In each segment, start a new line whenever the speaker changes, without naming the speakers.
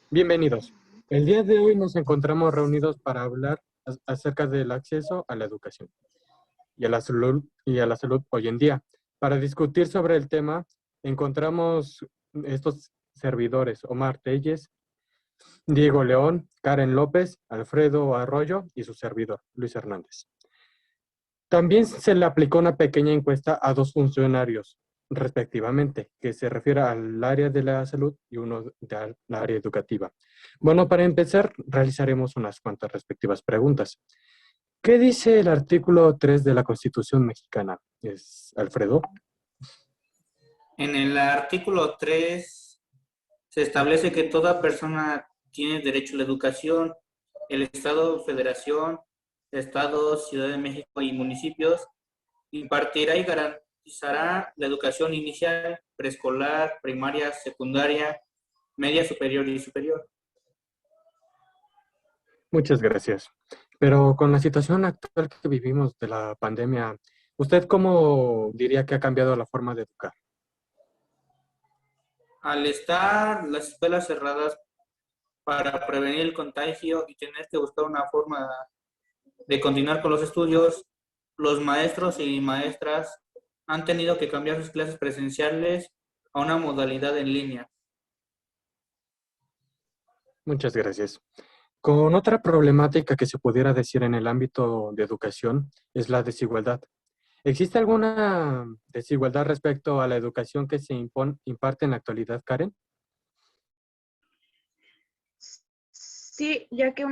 Bienvenidos. El día de hoy nos encontramos reunidos para hablar acerca del acceso a la educación y a la salud hoy en día. Para discutir sobre el tema, encontramos estos servidores: Omar Telles, Diego León, Karen López, Alfredo Arroyo y su servidor, Luis Hernández. También se le aplicó una pequeña encuesta a dos funcionarios, respectivamente, que se refiere al área de la salud y uno del área educativa. Bueno, para empezar, realizaremos unas cuantas respectivas preguntas. ¿Qué dice el artículo 3 de la Constitución mexicana? ¿Es Alfredo?
En el artículo 3 se establece que toda persona tiene derecho a la educación. El Estado, Federación, Estados, Ciudad de México y municipios impartirá y garantizará la educación inicial, preescolar, primaria, secundaria, media superior y superior.
Muchas gracias. Pero con la situación actual que vivimos de la pandemia, ¿usted cómo diría que ha cambiado la forma de educar?
Al estar las escuelas cerradas para prevenir el contagio y tener que buscar una forma de continuar con los estudios, los maestros y maestras han tenido que cambiar sus clases presenciales a una modalidad en línea.
Muchas gracias. Con otra problemática que se pudiera decir en el ámbito de educación es la desigualdad. ¿Existe alguna desigualdad respecto a la educación que se imparte en la actualidad, Karen?
Sí, ya que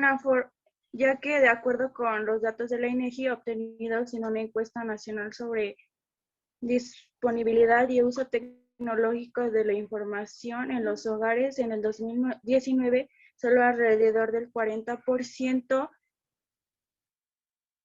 de acuerdo con los datos de la INEGI obtenidos en una encuesta nacional sobre disponibilidad y uso tecnológico de la información en los hogares, en el 2019 solo alrededor del 40%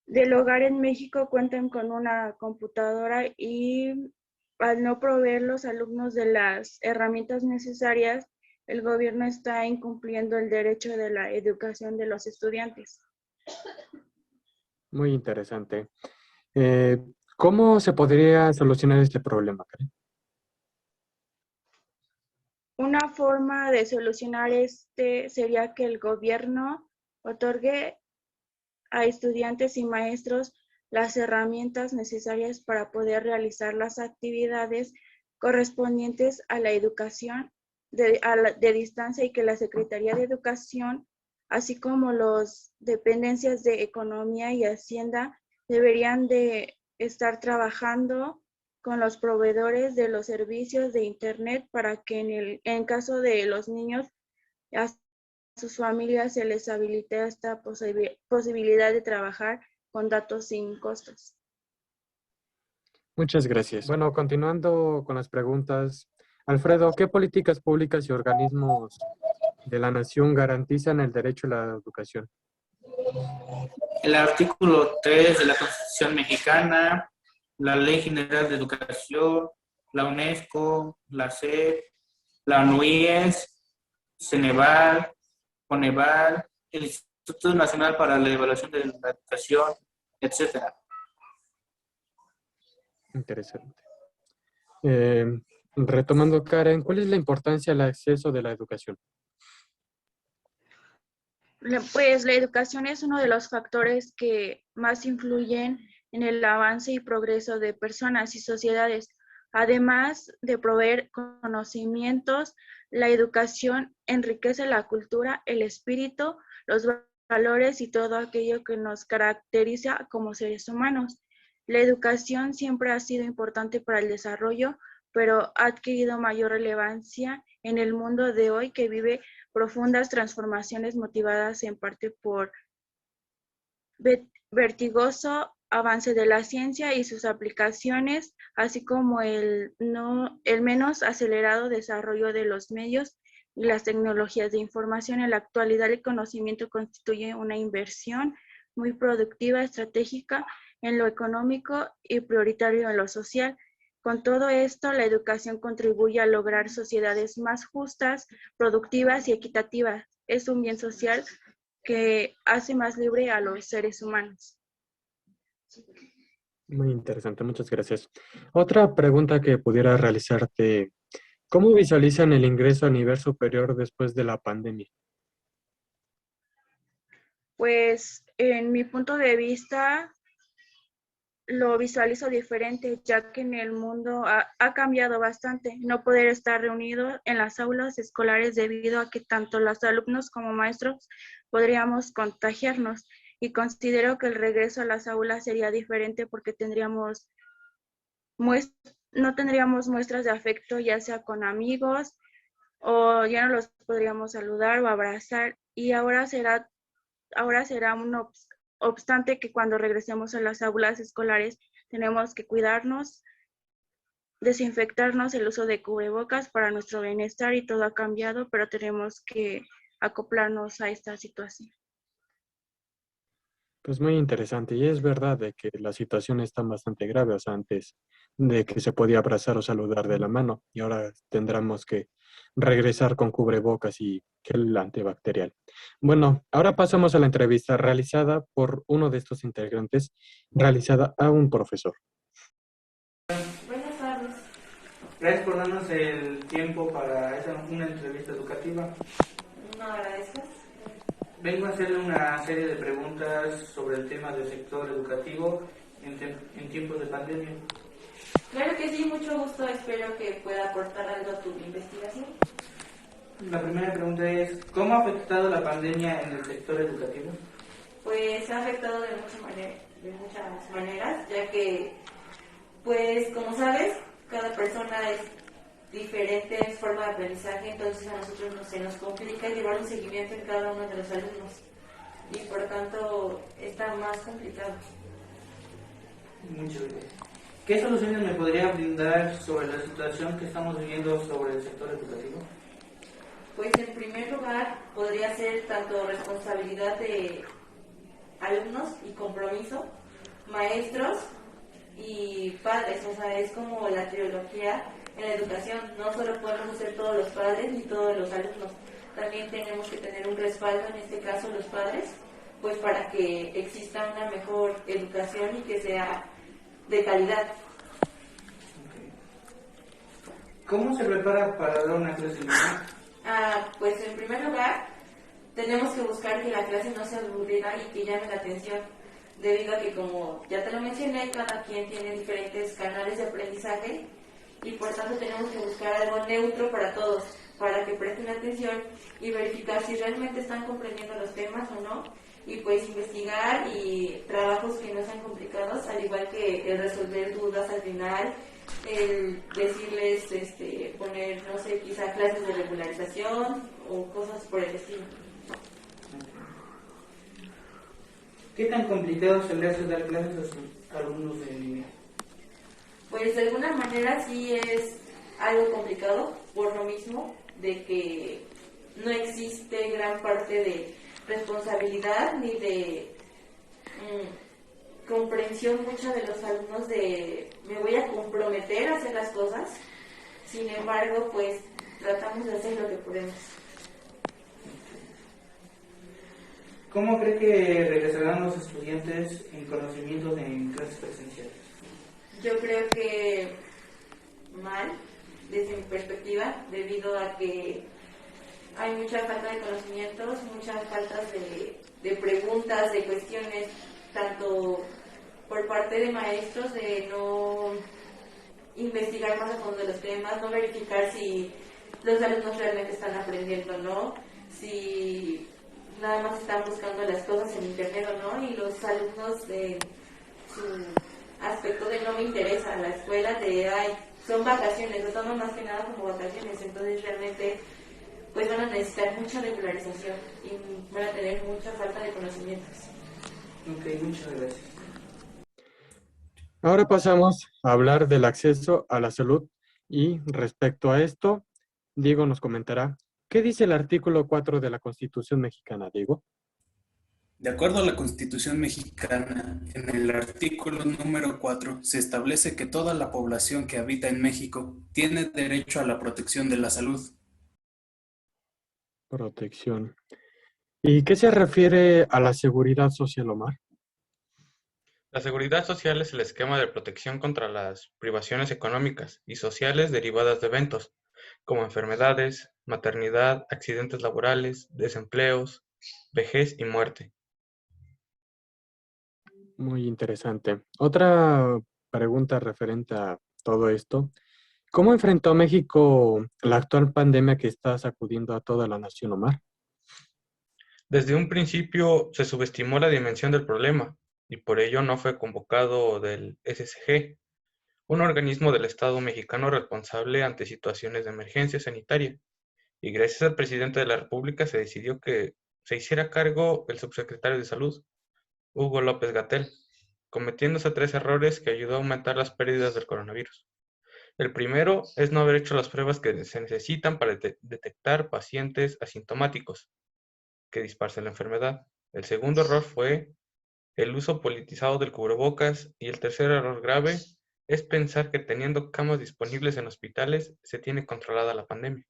del hogar en México cuentan con una computadora, y al no proveer los alumnos de las herramientas necesarias, el gobierno está incumpliendo el derecho de la educación de los estudiantes.
Muy interesante. Eh, ¿Cómo se podría solucionar este problema, Karen?
Una forma de solucionar sería que el gobierno otorgue a estudiantes y maestros las herramientas necesarias para poder realizar las actividades correspondientes a la educación de distancia, y que la Secretaría de Educación, así como las dependencias de Economía y Hacienda, deberían de estar trabajando con los proveedores de los servicios de Internet para que en caso de los niños, a sus familias se les habilite esta posibilidad de trabajar con datos sin costos.
Muchas gracias. Bueno, continuando con las preguntas, Alfredo, ¿qué políticas públicas y organismos de la nación garantizan el derecho a la educación?
El artículo 3 de la Constitución mexicana, la Ley General de Educación, la UNESCO, la SEP, la NUIES, Ceneval, Coneval, el Instituto Nacional para la Evaluación de la Educación, etc.
Interesante. Retomando, Karen, ¿cuál es la importancia del acceso de la educación?
Pues la educación es uno de los factores que más influyen en el avance y progreso de personas y sociedades. Además de proveer conocimientos, la educación enriquece la cultura, el espíritu, los valores y todo aquello que nos caracteriza como seres humanos. La educación siempre ha sido importante para el desarrollo, pero ha adquirido mayor relevancia en el mundo de hoy, que vive profundas transformaciones motivadas en parte por vertigoso avance de la ciencia y sus aplicaciones, así como el menos acelerado desarrollo de los medios y las tecnologías de información. En la actualidad, el conocimiento constituye una inversión muy productiva, estratégica en lo económico y prioritario en lo social. Con todo esto, la educación contribuye a lograr sociedades más justas, productivas y equitativas. Es un bien social que hace más libre a los seres humanos.
Muy interesante, muchas gracias. Otra pregunta que pudiera realizarte: ¿Cómo visualizan el ingreso a nivel superior después de la pandemia?
Pues en mi punto de vista lo visualizo diferente, ya que en el mundo ha cambiado bastante. No poder estar reunidos en las aulas escolares debido a que tanto los alumnos como maestros podríamos contagiarnos. Y considero que el regreso a las aulas sería diferente porque no tendríamos muestras de afecto, ya sea con amigos o ya no los podríamos saludar o abrazar. Y ahora será un obstante que cuando regresemos a las aulas escolares tenemos que cuidarnos, desinfectarnos, el uso de cubrebocas para nuestro bienestar y todo ha cambiado, pero tenemos que acoplarnos a esta situación.
Pues muy interesante. Y es verdad de que la situación está bastante grave. O sea, antes de que se podía abrazar o saludar de la mano y ahora tendremos que regresar con cubrebocas y gel antibacterial. Bueno, ahora pasamos a la entrevista realizada por uno de estos integrantes, realizada a un profesor.
Buenas tardes.
Gracias por darnos el tiempo para una entrevista educativa.
No agradezcas.
Vengo a hacerle una serie de preguntas sobre el tema del sector educativo en tiempos de pandemia.
Claro que sí, mucho gusto. Espero que pueda aportar algo a tu investigación.
La primera pregunta es, ¿cómo ha afectado la pandemia en el sector educativo?
Pues ha afectado de muchas maneras, ya que, pues como sabes, cada persona es diferente en forma de aprendizaje, entonces a nosotros se nos complica llevar un seguimiento en cada uno de los alumnos y por tanto está más complicado.
Muchas gracias. ¿Qué soluciones me podría brindar sobre la situación que estamos viviendo sobre el sector educativo?
Pues en primer lugar podría ser tanto responsabilidad de alumnos y compromiso, maestros y padres, o sea, es como la trilogía en la educación, no solo podemos ser todos los padres ni todos los alumnos, también tenemos que tener un respaldo, en este caso los padres, pues para que exista una mejor educación y que sea de calidad.
¿Cómo se prepara para dar una clase en línea?
Pues en primer lugar, tenemos que buscar que la clase no sea aburrida y que llame la atención, debido a que, como ya te lo mencioné, cada quien tiene diferentes canales de aprendizaje y por tanto tenemos que buscar algo neutro para todos, para que presten atención y verificar si realmente están comprendiendo los temas o no, y pues investigar y trabajos que no sean complicados, al igual que el resolver dudas al final, el decirles, poner, no sé, quizá clases de regularización o cosas por el estilo.
¿Qué tan complicado se le hace dar clases a sus alumnos en línea?
Pues de alguna manera sí es algo complicado, por lo mismo de que no existe gran parte de responsabilidad ni de comprensión mucha de los alumnos de me voy a comprometer a hacer las cosas, sin embargo pues tratamos de hacer lo que podemos.
¿Cómo cree que regresarán los estudiantes en conocimientos en clases presenciales?
Yo creo que mal, desde mi perspectiva, debido a que hay mucha falta de conocimientos, muchas faltas de preguntas, de cuestiones, tanto por parte de maestros de no investigar más a fondo de los temas, no verificar si los alumnos realmente están aprendiendo o no, si nada más están buscando las cosas en internet o no, y los alumnos de su aspecto de no me interesa, la escuela de son vacaciones, lo toman más que nada como vacaciones, entonces realmente pues van a necesitar mucha regularización y van a tener mucha falta de conocimientos.
Ok, muchas gracias.
Ahora pasamos a hablar del acceso a la salud y respecto a esto, Diego nos comentará, ¿qué dice el artículo 4 de la Constitución mexicana, Diego?
De acuerdo a la Constitución mexicana, en el artículo número 4 se establece que toda la población que habita en México tiene derecho a la protección de la salud.
Protección. ¿Y qué se refiere a la seguridad social, Omar?
La seguridad social es el esquema de protección contra las privaciones económicas y sociales derivadas de eventos, como enfermedades, maternidad, accidentes laborales, desempleos, vejez y muerte.
Muy interesante. Otra pregunta referente a todo esto. ¿Cómo enfrentó México la actual pandemia que está sacudiendo a toda la nación, Omar?
Desde un principio se subestimó la dimensión del problema y por ello no fue convocado del SSG, un organismo del Estado mexicano responsable ante situaciones de emergencia sanitaria. Y gracias al presidente de la República se decidió que se hiciera cargo el subsecretario de Salud, Hugo López-Gatell, cometiéndose 3 errores que ayudó a aumentar las pérdidas del coronavirus. El primero es no haber hecho las pruebas que se necesitan para detectar pacientes asintomáticos que dispersen la enfermedad. El segundo error fue el uso politizado del cubrebocas y el tercer error grave es pensar que teniendo camas disponibles en hospitales se tiene controlada la pandemia.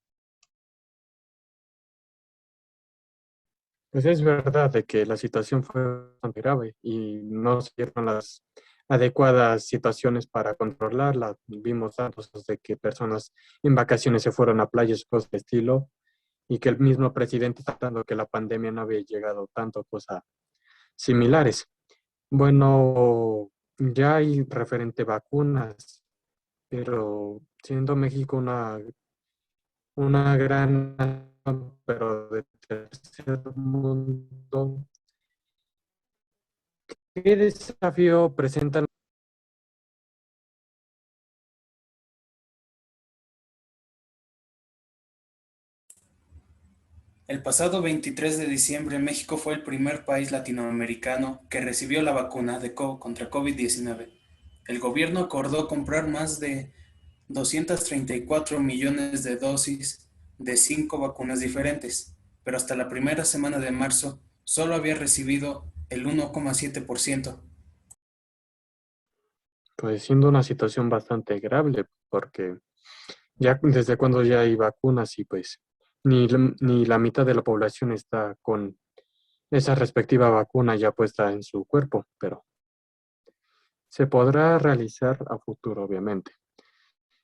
Pues es verdad de que la situación fue bastante grave y no se dieron las adecuadas situaciones para controlarla. Vimos datos de que personas en vacaciones se fueron a playas, cosas de estilo, y que el mismo presidente está tratando que la pandemia no había llegado tanto, cosas similares. Bueno, ya hay referente vacunas, pero siendo México una gran nación, pero de tercer mundo, ¿qué desafío presentan?
El pasado 23 de diciembre, México fue el primer país latinoamericano que recibió la vacuna contra COVID-19. El gobierno acordó comprar más de 234 millones de dosis de 5 vacunas diferentes, pero hasta la primera semana de marzo solo había recibido el 1,7%.
Pues siendo una situación bastante grave, porque ya desde cuando ya hay vacunas y pues ni la mitad de la población está con esa respectiva vacuna ya puesta en su cuerpo, pero se podrá realizar a futuro, obviamente.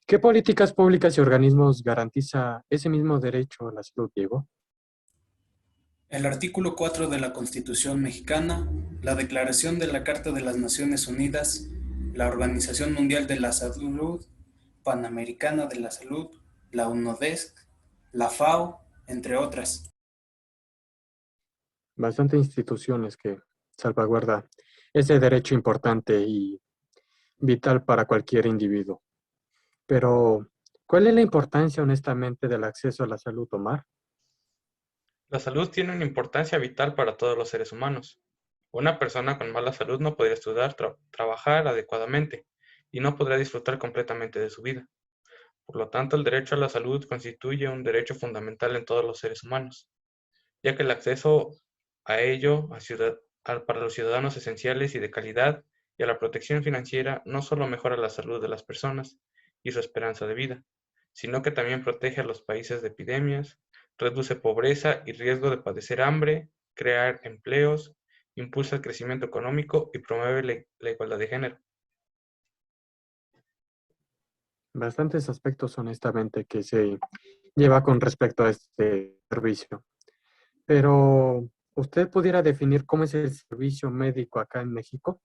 ¿Qué políticas públicas y organismos garantiza ese mismo derecho a la salud, Diego?
El artículo 4 de la Constitución mexicana, la Declaración de la Carta de las Naciones Unidas, la Organización Mundial de la Salud, Panamericana de la Salud, la UNODESC, la FAO, entre otras.
Bastantes instituciones que salvaguarda ese derecho importante y vital para cualquier individuo. Pero, ¿cuál es la importancia, honestamente, del acceso a la salud, Omar?
La salud tiene una importancia vital para todos los seres humanos. Una persona con mala salud no podría estudiar, trabajar adecuadamente y no podrá disfrutar completamente de su vida. Por lo tanto, el derecho a la salud constituye un derecho fundamental en todos los seres humanos, ya que el acceso a ello para los ciudadanos esenciales y de calidad y a la protección financiera no solo mejora la salud de las personas y su esperanza de vida, sino que también protege a los países de epidemias, reduce pobreza y riesgo de padecer hambre, crear empleos, impulsa el crecimiento económico y promueve la igualdad de género.
Bastantes aspectos, honestamente, que se lleva con respecto a este servicio. Pero, ¿usted pudiera definir cómo es el servicio médico acá en México?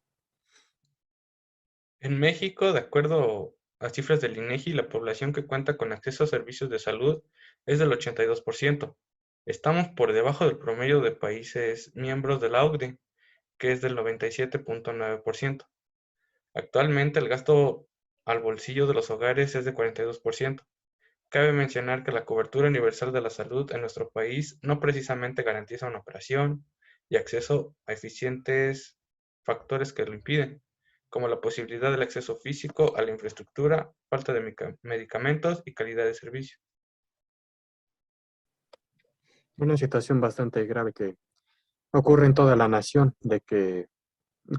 En México, de acuerdo a cifras del INEGI, la población que cuenta con acceso a servicios de salud es del 82%. Estamos por debajo del promedio de países miembros de la OCDE, que es del 97.9%. Actualmente, el gasto al bolsillo de los hogares es de 42%. Cabe mencionar que la cobertura universal de la salud en nuestro país no precisamente garantiza una operación y acceso a eficientes factores que lo impiden, como la posibilidad del acceso físico a la infraestructura, falta de medicamentos y calidad de servicio.
Una situación bastante grave que ocurre en toda la nación, de que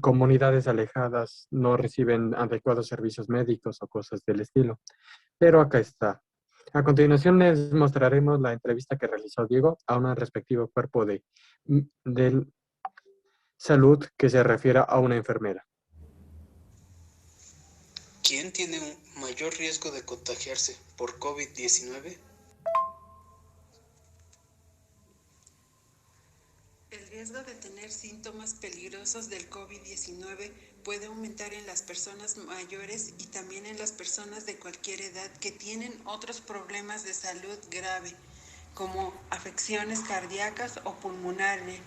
comunidades alejadas no reciben adecuados servicios médicos o cosas del estilo. Pero acá está. A continuación les mostraremos la entrevista que realizó Diego a un respectivo cuerpo de salud que se refiere a una enfermera.
¿Quién tiene un mayor riesgo de contagiarse por COVID-19?
El riesgo de tener síntomas peligrosos del COVID-19 puede aumentar en las personas mayores y también en las personas de cualquier edad que tienen otros problemas de salud grave, como afecciones cardíacas o pulmonares,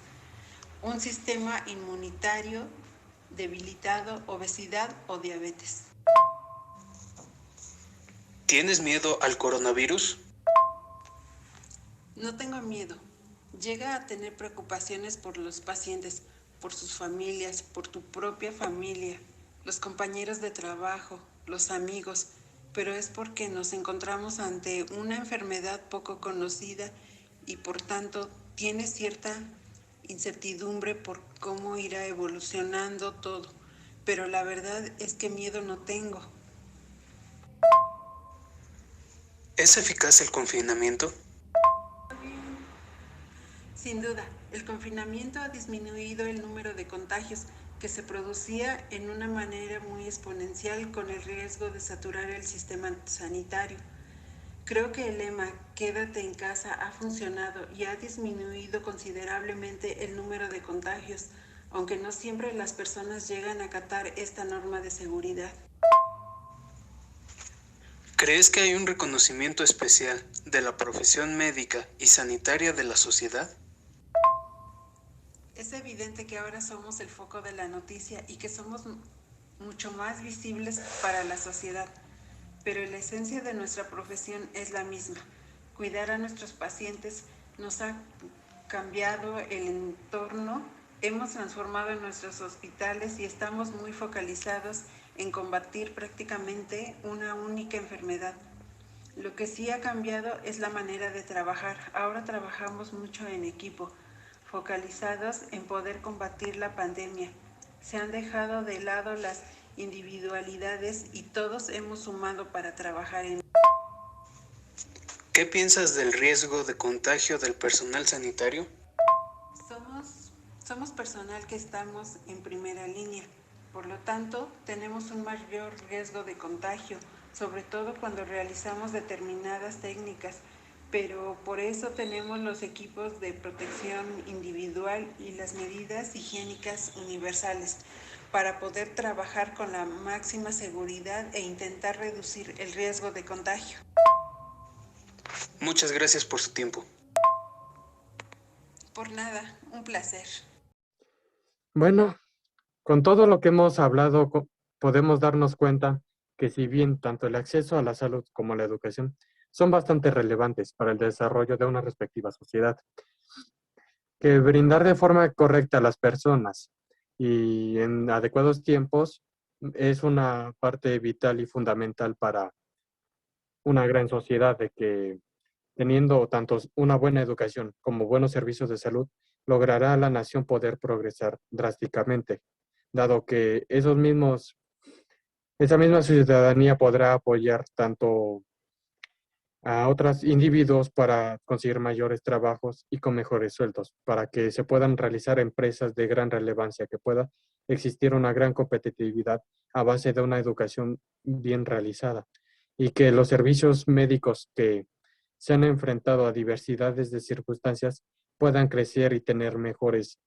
un sistema inmunitario debilitado, obesidad o diabetes.
¿Tienes miedo al coronavirus?
No tengo miedo. Llega a tener preocupaciones por los pacientes, por sus familias, por tu propia familia, los compañeros de trabajo, los amigos, pero es porque nos encontramos ante una enfermedad poco conocida y por tanto tienes cierta incertidumbre por cómo irá evolucionando todo, pero la verdad es que miedo no tengo.
¿Es eficaz el confinamiento?
Sin duda, el confinamiento ha disminuido el número de contagios que se producía en una manera muy exponencial con el riesgo de saturar el sistema sanitario. Creo que el lema "Quédate en casa" ha funcionado y ha disminuido considerablemente el número de contagios, aunque no siempre las personas llegan a acatar esta norma de seguridad.
¿Crees que hay un reconocimiento especial de la profesión médica y sanitaria de la sociedad?
Es evidente que ahora somos el foco de la noticia y que somos mucho más visibles para la sociedad, pero la esencia de nuestra profesión es la misma. Cuidar a nuestros pacientes nos ha cambiado el entorno, hemos transformado nuestros hospitales y estamos muy focalizados en combatir prácticamente una única enfermedad. Lo que sí ha cambiado es la manera de trabajar. Ahora trabajamos mucho en equipo, focalizados en poder combatir la pandemia. Se han dejado de lado las individualidades y todos hemos sumado para trabajar en...
¿Qué piensas del riesgo de contagio del personal sanitario?
Somos personal que estamos en primera línea. Por lo tanto, tenemos un mayor riesgo de contagio, sobre todo cuando realizamos determinadas técnicas, pero por eso tenemos los equipos de protección individual y las medidas higiénicas universales para poder trabajar con la máxima seguridad e intentar reducir el riesgo de contagio.
Muchas gracias por su tiempo.
Por nada, un placer.
Bueno, con todo lo que hemos hablado, podemos darnos cuenta que si bien tanto el acceso a la salud como la educación son bastante relevantes para el desarrollo de una respectiva sociedad, que brindar de forma correcta a las personas y en adecuados tiempos es una parte vital y fundamental para una gran sociedad, de que teniendo tanto una buena educación como buenos servicios de salud, logrará la nación poder progresar drásticamente, dado que esa misma ciudadanía podrá apoyar tanto a otros individuos para conseguir mayores trabajos y con mejores sueldos, para que se puedan realizar empresas de gran relevancia, que pueda existir una gran competitividad a base de una educación bien realizada, y que los servicios médicos que se han enfrentado a diversidades de circunstancias puedan crecer y tener mejores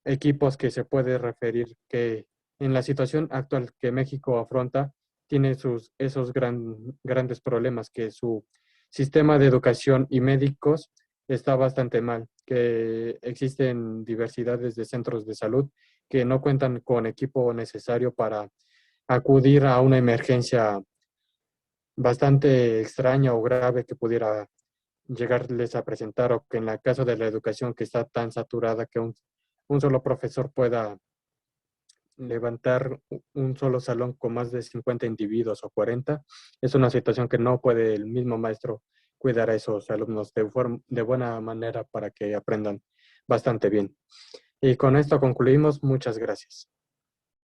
equipos, que se puede referir que en la situación actual que México afronta, tiene esos grandes problemas, que su sistema de educación y médicos está bastante mal, que existen diversidades de centros de salud que no cuentan con equipo necesario para acudir a una emergencia bastante extraña o grave que pudiera llegarles a presentar, o que en el caso de la educación, que está tan saturada que un solo profesor pueda levantar un solo salón con más de 50 individuos o 40, es una situación que no puede el mismo maestro cuidar a esos alumnos de buena manera para que aprendan bastante bien. Y con esto concluimos. Muchas gracias.